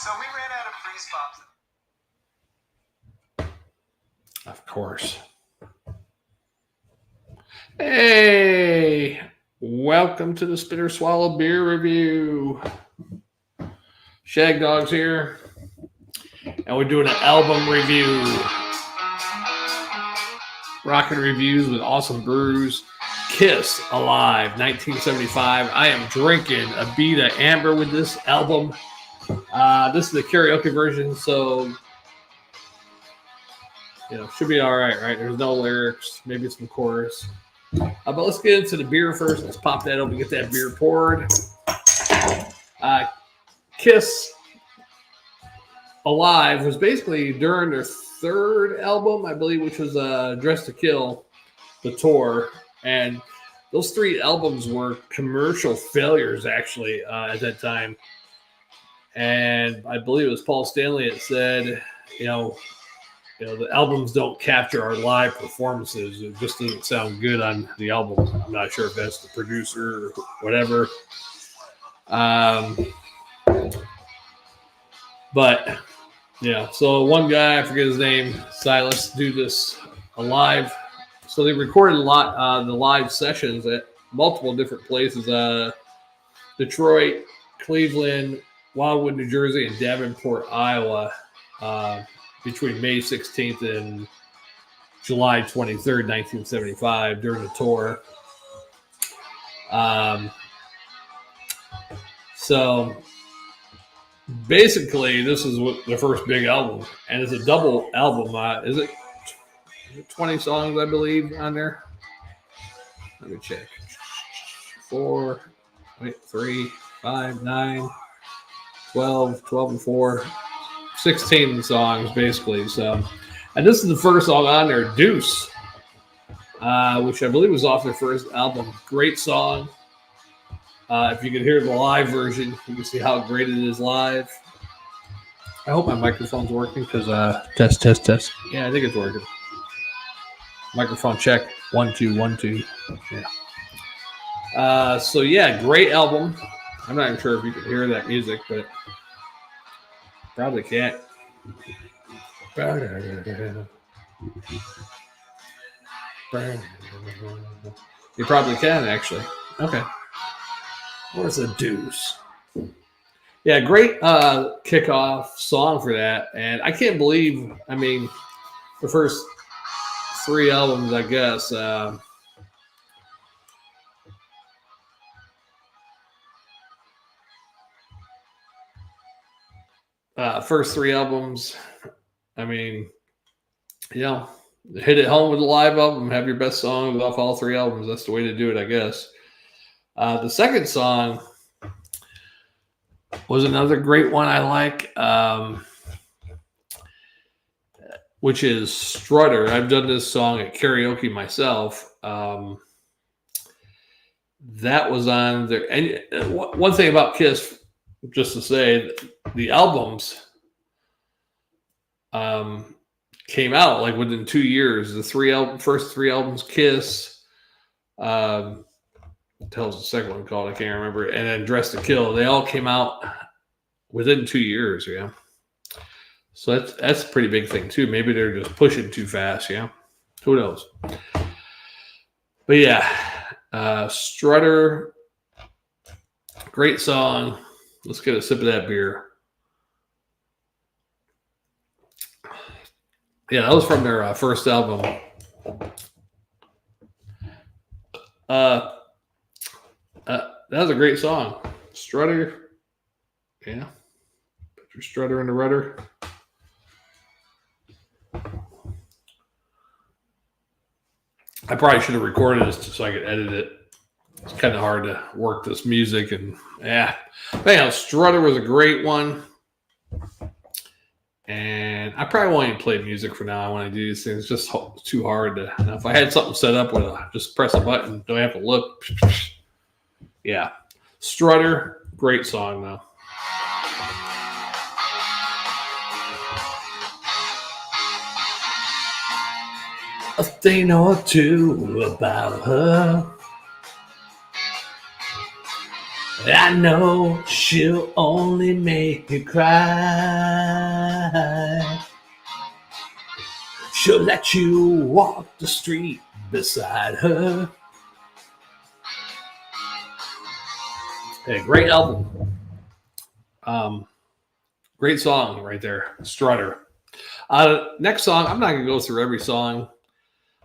So we ran out of freeze pops. Of course. Hey, welcome to the Spitter Swallow Beer Review. Shagdog's here, and we're doing an album review. Rockin reviews with awesome brews. Kiss Alive, 1975. I am drinking Abita Amber with this album. This is the karaoke version, so should be all right, right? There's no lyrics, maybe some chorus. But let's get into the beer first. Let's pop that open, get that beer poured. Kiss Alive was basically during their third album, I believe, which was Dress to Kill, the tour. And those three albums were commercial failures, actually, at that time. And I believe it was Paul Stanley that said, the albums don't capture our live performances. It just doesn't sound good on the album. I'm not sure if that's the producer or whatever. But yeah, so one guy, I forget his name, Silas, do this live. So they recorded a lot the live sessions at multiple different places: Detroit, Cleveland, Wildwood, New Jersey, and Davenport, Iowa, between May 16th and July 23rd, 1975, during the tour. So basically, this is the first big album, and it's a double album. Is it 20 songs, I believe, on there? Let me check. 3, 5, 9, 12 and 4, 16 songs, basically. So, and this is the first song on there, Deuce, which I believe was off their first album. Great song. If you could hear the live version, you can see how great it is live. I hope my microphone's working because test. Yeah, I think it's working. Microphone check. 1 2 1 2. Yeah. So yeah, great album. I'm not even sure if you can hear that music, but probably can't. You probably can, actually. Okay. Where's the Deuce? Yeah, great kickoff song for that. And I can't believe, the first three albums, I guess. First three albums, hit it home with a live album, have your best songs off all three albums. That's the way to do it, I guess. The second song was another great one I like, which is Strutter. I've done this song at karaoke myself. That was on there. And one thing about Kiss, just to say, the albums came out like within 2 years. The first three albums, Kiss, what the hell's the second one called? I can't remember. And then Dress to Kill. They all came out within 2 years. Yeah. So that's a pretty big thing too. Maybe they're just pushing too fast. Yeah. Who knows? But yeah, Strutter, great song. Let's get a sip of that beer. Yeah, that was from their first album. That was a great song. Strutter. Yeah. Put your strutter in the rudder. I probably should have recorded this so I could edit it. It's kind of hard to work this music and yeah. But anyhow, Strutter was a great one. And I probably won't even play music for now when I do these things. It's just too hard to. Now, if I had something set up with just press a button, don't have to look. Yeah. Strutter, great song though. A thing or two about her. I know she'll only make me cry. She'll let you walk the street beside her. Hey, great album. Great song right there, Strutter. Next song, I'm not going to go through every song.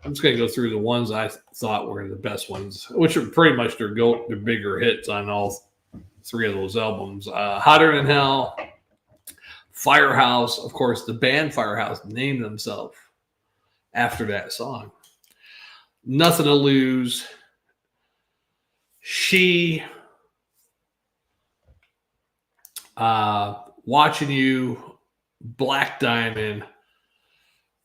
I'm just going to go through the ones I thought were the best ones, which are pretty much their bigger hits on all three of those albums. Hotter Than Hell, Firehouse. Of course, the band Firehouse named themselves after that song. Nothing to Lose, She, Watching You, Black Diamond,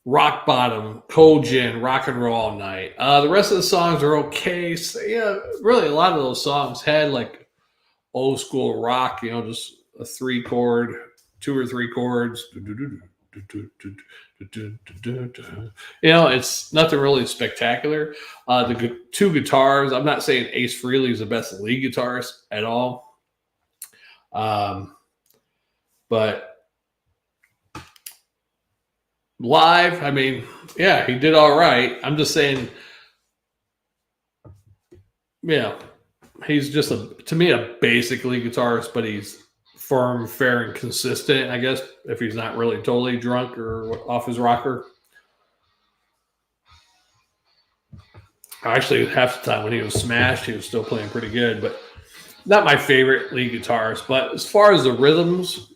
Rock Bottom, Cold Gin, Rock and Roll All Night. The rest of the songs are okay. So, yeah, really a lot of those songs had like old school rock, just a 3-chord, 2 or 3 chords. It's nothing really spectacular. The 2 guitars, I'm not saying Ace Frehley is the best lead guitarist at all. But live, I mean, yeah, he did all right. I'm just saying, he's just to me a basic lead guitarist, but he's firm, fair, and consistent, I guess, if he's not really totally drunk or off his rocker. Actually, half the time when he was smashed, he was still playing pretty good, but not my favorite lead guitarist. But as far as the rhythms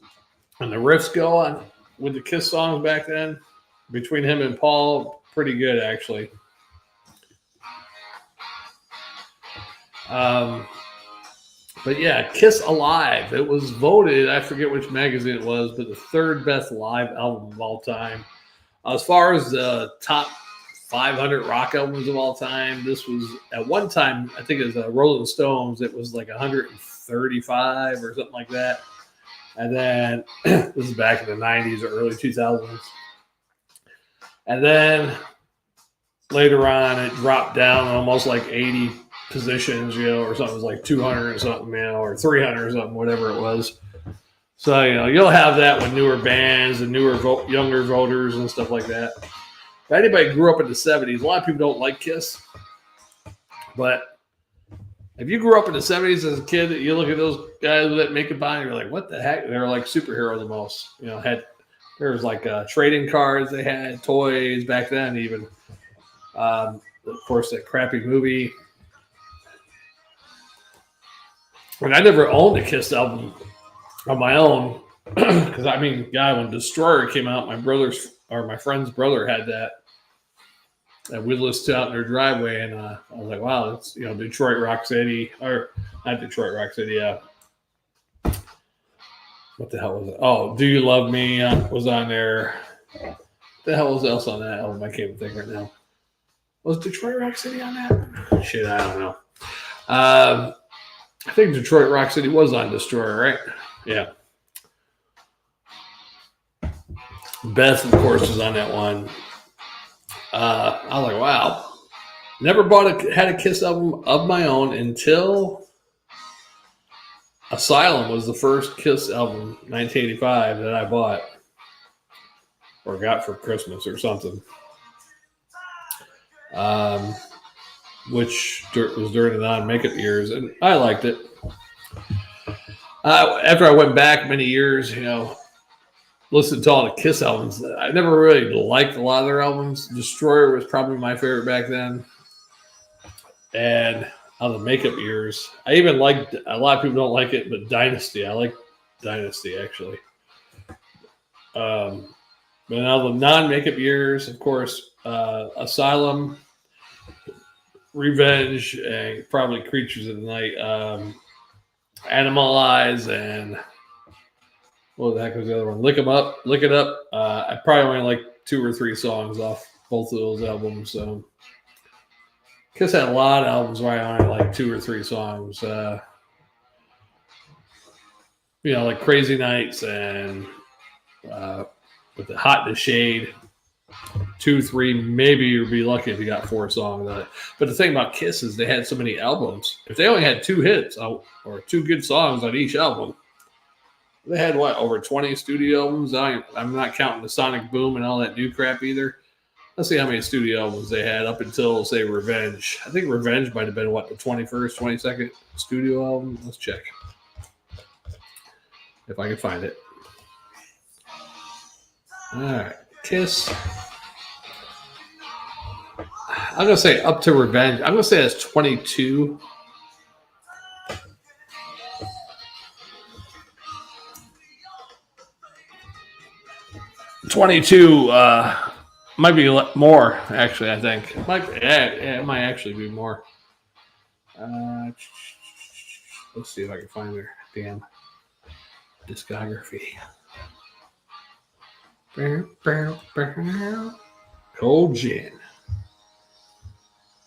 and the riffs go on with the Kiss songs back then, between him and Paul, pretty good, actually. But yeah, Kiss Alive. It was voted, I forget which magazine it was, but the 3rd best live album of all time. As far as the top 500 rock albums of all time, this was at one time, I think it was Rolling Stones, it was like 135 or something like that. And then this is back in the 90s or early 2000s. And then later on, it dropped down almost like 80 positions, or something. It was like 200 or something, or 300 or something, whatever it was. So, you'll have that with newer bands and newer younger voters and stuff like that. If anybody grew up in the 70s, a lot of people don't like Kiss. But if you grew up in the 70s as a kid, you look at those guys with that makeup on, you're like, what the heck? They're like superheroes almost. There was like trading cards they had, toys back then even. Of course, that crappy movie. And I never owned a Kiss album on my own. Because, when Destroyer came out, my friend's brother had that. And we listened out in their driveway. And I was like, wow, it's, Detroit Rock City. Or not Detroit Rock City, what the hell was it? Oh, Do You Love Me was on there. What the hell was else on that album? I can't even think right now. Was Detroit Rock City on that? Shit, I don't know. I think Detroit Rock City was on Destroyer, right? Yeah. Beth, of course, was on that one. I was like, wow. Never had a Kiss album of my own until Asylum was the first Kiss album, 1985, that I bought or got for Christmas or something. Which was during the non-makeup years, and I liked it. After I went back many years, listened to all the Kiss albums, I never really liked a lot of their albums. Destroyer was probably my favorite back then. And on the makeup years, I even liked, a lot of people don't like it, but Dynasty. I like Dynasty, actually. But now the non-makeup years, of course, Asylum, Revenge, and probably Creatures of the Night, Animalize, and what the heck was the other one? Lick It Up. I probably only like 2 or 3 songs off both of those albums. So Kiss had a lot of albums where I only like 2 or 3 songs. Like Crazy Nights and with the Hot in the Shade. 2, 3, maybe you'd be lucky if you got 4 songs on it. But the thing about Kiss is they had so many albums. If they only had 2 hits or 2 good songs on each album, they had what, over 20 studio albums? I'm not counting the Sonic Boom and all that new crap either. Let's see how many studio albums they had up until, say, Revenge. I think Revenge might have been, what, the 21st, 22nd studio album? Let's check. If I can find it. All right. Kiss. I'm going to say up to Revenge. I'm going to say that's 22. Might be more, actually, I think. It might actually be more. Let's see if I can find their damn discography. Cold Gin.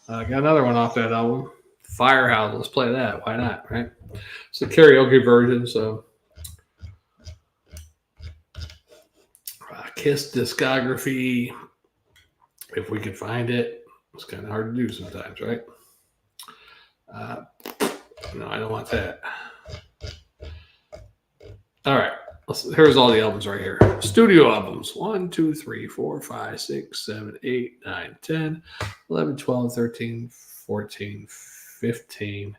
Got another one off that album. Firehouse. Let's play that. Why not, right? It's a karaoke version, so. Kiss discography. If we can find it. It's kind of hard to do sometimes, right? No, I don't want that. All right. Here's all the albums right here. Studio albums. 1, 2, 3, 4, 5, 6, 7, 8, 9, 10, 11, 12, 13, 14, 15,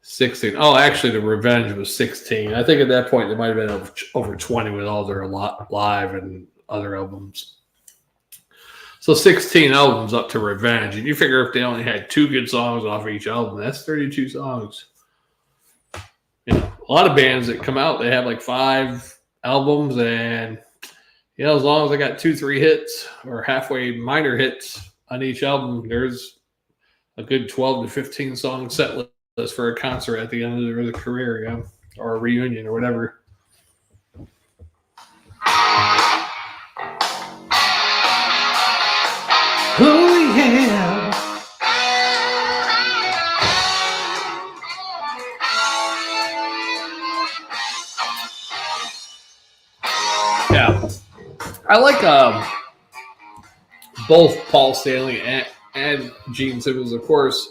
16. Oh, actually, the Revenge was 16. I think at that point, there might have been over 20 with all their live and other albums. So 16 albums up to Revenge. And you figure if they only had 2 good songs off each album, that's 32 songs. You know, a lot of bands that come out, they have like 5 albums, and you know, as long as they got 2, 3 hits or halfway minor hits on each album, there's a good 12 to 15 song set list for a concert at the end of their career, you know, or a reunion or whatever. Oh yeah. Yeah, I like both Paul Stanley and Gene Simmons, of course.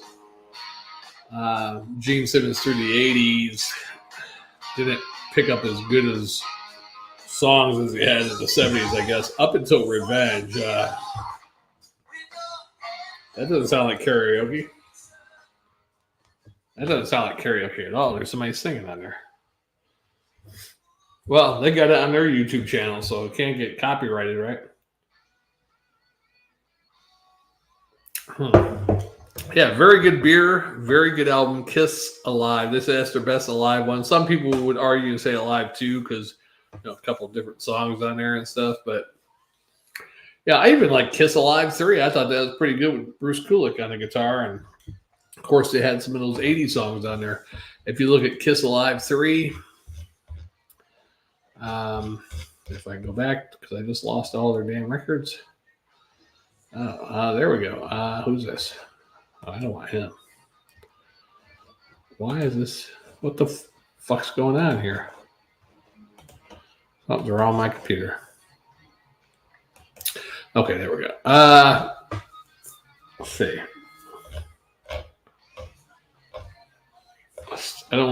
Gene Simmons through the 80s didn't pick up as good as songs as he had in the 70s, I guess, up until Revenge. That doesn't sound like karaoke. That doesn't sound like karaoke at all. There's somebody singing on there. Well, they got it on their YouTube channel, so it can't get copyrighted, right? Yeah, very good beer, very good album. Kiss Alive. This is their best Alive one. Some people would argue and say Alive 2 because a couple of different songs on there and stuff. But yeah, I even like Kiss Alive 3. I thought that was pretty good with Bruce Kulick on the guitar. And of course, they had some of those 80s songs on there. If you look at Kiss Alive 3, if I go back, because I just lost all their damn records. There we go. Who's this? Oh, I don't want him. Why is this? What the fuck's going on here? Something's wrong with my computer. Okay, there we go. Let's see. I don't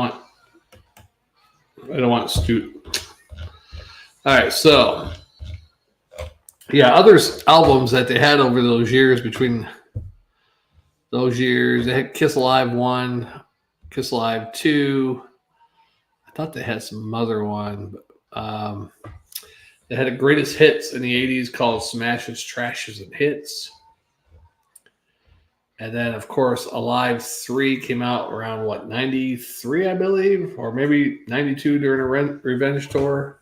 want Stu. All right, so yeah, other albums that they had over those years, between those years, they had Kiss Alive 1, Kiss Alive 2. I thought they had some other one, but they had a greatest hits in the 80s called Smashes, Trashes, and Hits. And then, of course, Alive 3 came out around, 93, I believe, or maybe 92 during a Revenge tour.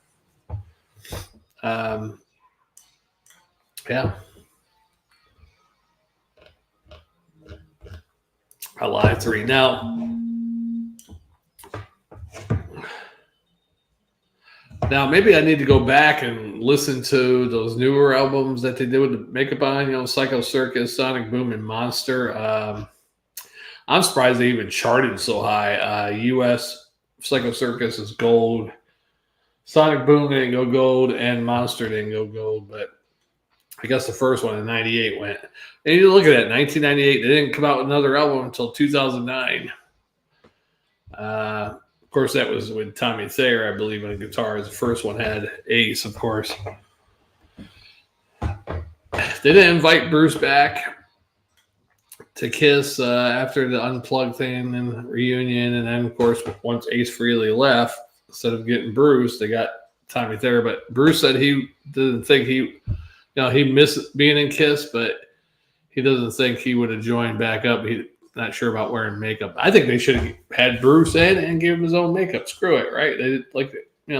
Yeah. Alive 3. Now, maybe I need to go back and listen to those newer albums that they did with the makeup on, Psycho Circus, Sonic Boom, and Monster. I'm surprised they even charted so high. US Psycho Circus is gold. Sonic Boom didn't go gold, and Monster didn't go gold. But I guess the first one in '98 went. And you look at it, 1998, they didn't come out with another album until 2009. Of course, that was with Tommy Thayer, I believe, on guitars. The first one had Ace, of course. They didn't invite Bruce back to Kiss after the Unplugged thing and reunion. And then, of course, once Ace Frehley left, instead of getting Bruce, they got Tommy Thayer. But Bruce said he didn't think he missed being in Kiss, but he doesn't think he would have joined back up. He's not sure about wearing makeup. I think they should have had Bruce in and give him his own makeup. Screw it, right? They did like,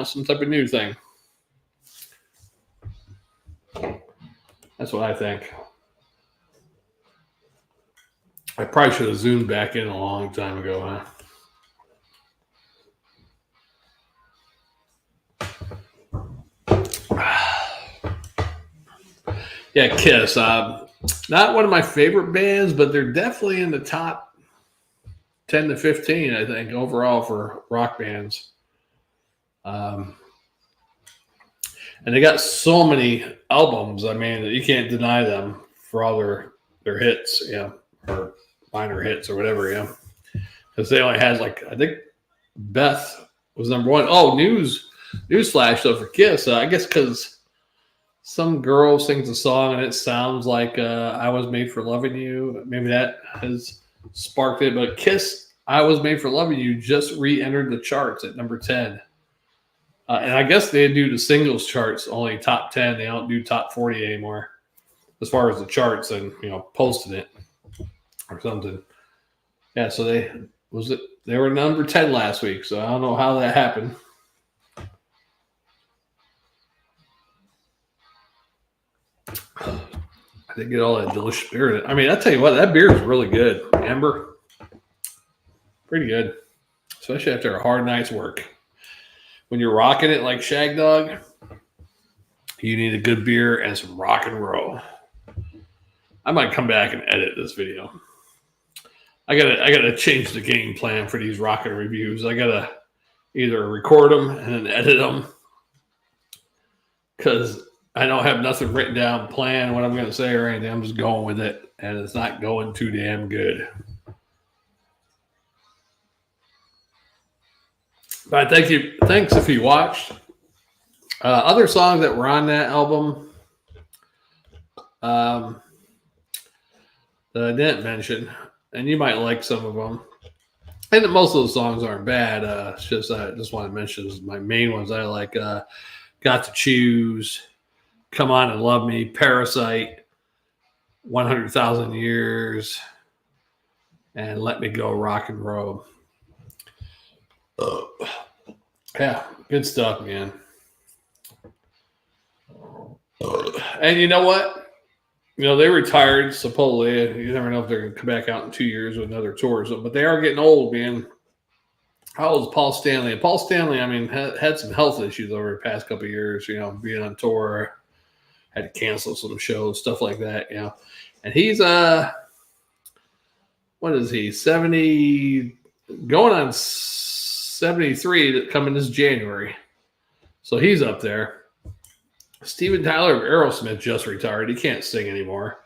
some type of new thing. That's what I think. I probably should have zoomed back in a long time ago, huh? Yeah, Kiss. Not one of my favorite bands, but they're definitely in the top 10 to 15, I think, overall for rock bands. And they got so many albums, I mean, you can't deny them for all their hits, or minor hits or whatever, because they only had, like, I think Beth was number one. Oh, newsflash though for Kiss, I guess because some girl sings a song and it sounds like I Was Made for Loving You. Maybe that has sparked it, but Kiss, I Was Made for Loving You just re-entered the charts at number 10. And I guess they do the singles charts, only top 10. They don't do top 40 anymore as far as the charts and, posting it or something. Yeah, so they were number 10 last week, so I don't know how that happened. I didn't get all that delicious beer in it. I mean, I tell you what, that beer is really good. Amber, pretty good, especially after a hard night's work. When you're rocking it like Shagdog, you need a good beer and some rock and roll. I might come back and edit this video. I gotta change the game plan for these rockin' reviews. I gotta either record them and then edit them, because I don't have nothing written down, plan what I'm gonna say or anything. I'm just going with it, and it's not going too damn good. But thanks if you watched. Other songs that were on that album that I didn't mention, and you might like some of them, and most of those songs aren't bad. It's just I just want to mention my main ones I like. Got to Choose, Come On and Love Me, Parasite, 100,000 Years, and Let Me Go, Rock and Roll. Yeah, good stuff, man. And you know what? They retired, supposedly. You never know if they're going to come back out in 2 years with another tour or something. But they are getting old, man. How old is Paul Stanley? And Paul Stanley, I mean, had some health issues over the past couple of years, being on tour. Had to cancel some shows, stuff like that, And he's, what is he, 70, going on 73 coming this January. So he's up there. Steven Tyler of Aerosmith just retired. He can't sing anymore.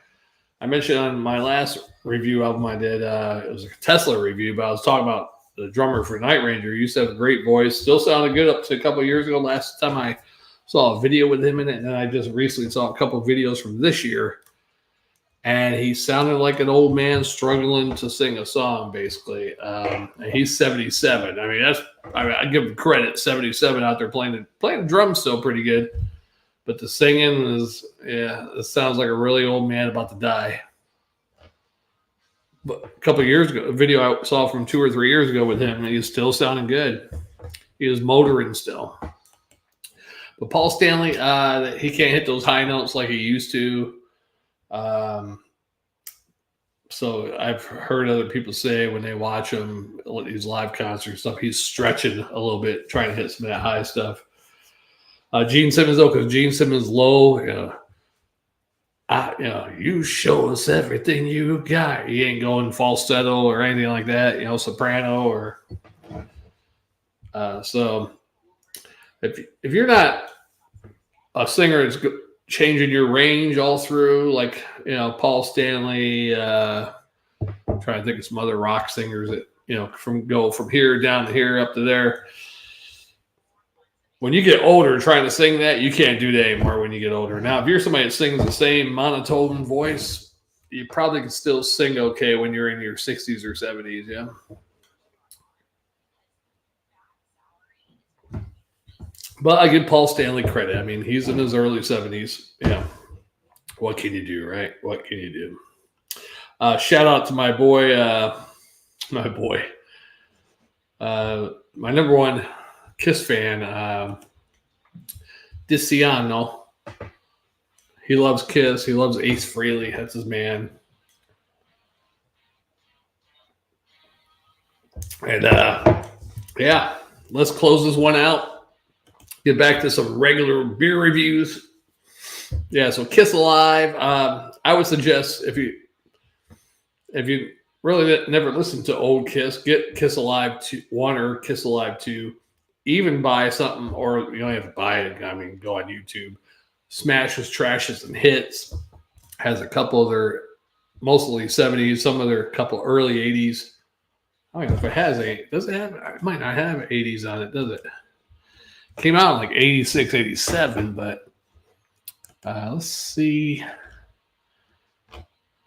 I mentioned on my last review album I did, it was a Tesla review, but I was talking about the drummer for Night Ranger. He used to have a great voice. Still sounded good up to a couple of years ago. Last time I saw a video with him in it, and then I just recently saw a couple of videos from this year. And he sounded like an old man struggling to sing a song, basically. And he's 77. I mean, I give him credit. 77 out there playing the drums still pretty good, but the singing it sounds like a really old man about to die. But a couple of years ago, a video I saw from 2 or 3 years ago with him, and he's still sounding good. He was motoring still. But Paul Stanley, he can't hit those high notes like he used to. So I've heard other people say when they watch him, these live concerts stuff, he's stretching a little bit, trying to hit some of that high stuff. Gene Simmons, though, because Gene Simmons low, you show us everything you got. He ain't going falsetto or anything like that, soprano or. So if you're not a singer that's changing your range all through, like, Paul Stanley, trying to think of some other rock singers that, go from here down to here up to there. When you get older trying to sing that, you can't do that anymore when you get older. Now, if you're somebody that sings the same monotone voice, you probably can still sing okay when you're in your 60s or 70s, yeah? But I give Paul Stanley credit. I mean, he's in his early 70s. Yeah. What can you do, right? What can you do? Shout out to my boy, my number one Kiss fan, Diciano. He loves Kiss. He loves Ace Frehley. That's his man. And yeah, let's close this one out. Get back to some regular beer reviews. Yeah, so Kiss Alive. I would suggest if you really never listened to old Kiss, get Kiss Alive 1 or Kiss Alive 2. Even buy something, or you don't have to buy it. I mean, go on YouTube. Smashes, Trashes, and Hits has a couple of their mostly 70s, some of their couple early 80s. I don't know if it has does it have, it might not have 80s on it, does it? Came out in like 86, 87, but let's see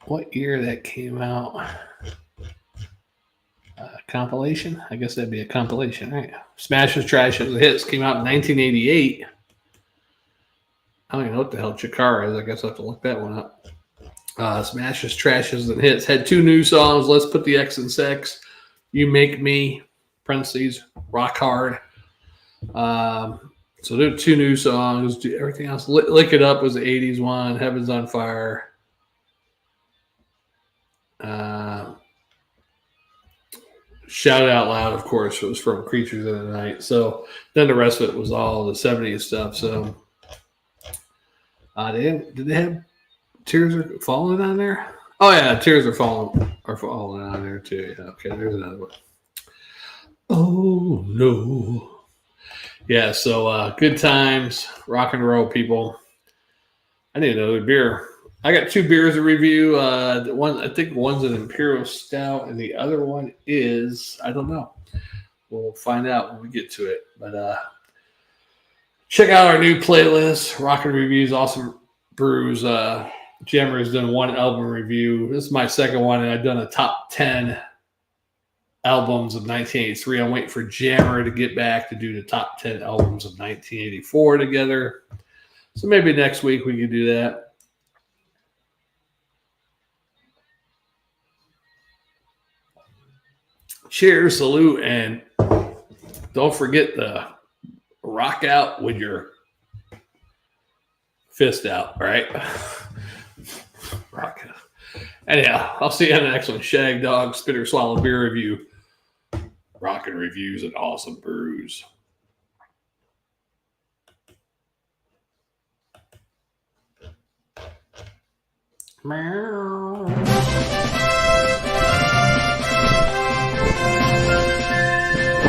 what year that came out. Compilation? I guess that'd be a compilation, right? Smashes, Trashes, and Hits came out in 1988. I don't even know what the hell Chikara is. I guess I'll have to look that one up. Smashes, Trashes, and Hits. Had 2 new songs. Let's Put the X in Sex. You Make Me, parentheses, Rock Hard. So there are 2 new songs. Everything else. Lick It Up was the 80s one. Heaven's on Fire. Shout It Out Loud, of course, was from Creatures of the Night. So then the rest of it was all the 70s stuff. So did they have Tears Are Falling on there? Oh yeah, Tears Are Falling on there too. Yeah, okay, there's another one. Oh no. Yeah, so good times, rock and roll, people. I need another beer. I got 2 beers to review. I think one's an Imperial Stout, and the other one is, I don't know. We'll find out when we get to it. But check out our new playlist, Rockin' Reviews, Awesome Brews. Jammer has done 1 album review. This is my second one, and I've done a top 10 albums of 1983. I'm waiting for Jammer to get back to do the top 10 albums of 1984 together. So maybe next week we can do that. Cheers, salute, and don't forget to rock out with your fist out, right? Rock. Anyhow, I'll see you on the next one. Shagdog, Spitter Swallow Beer Review. Rockin' Reviews and Awesome Brews. Meow.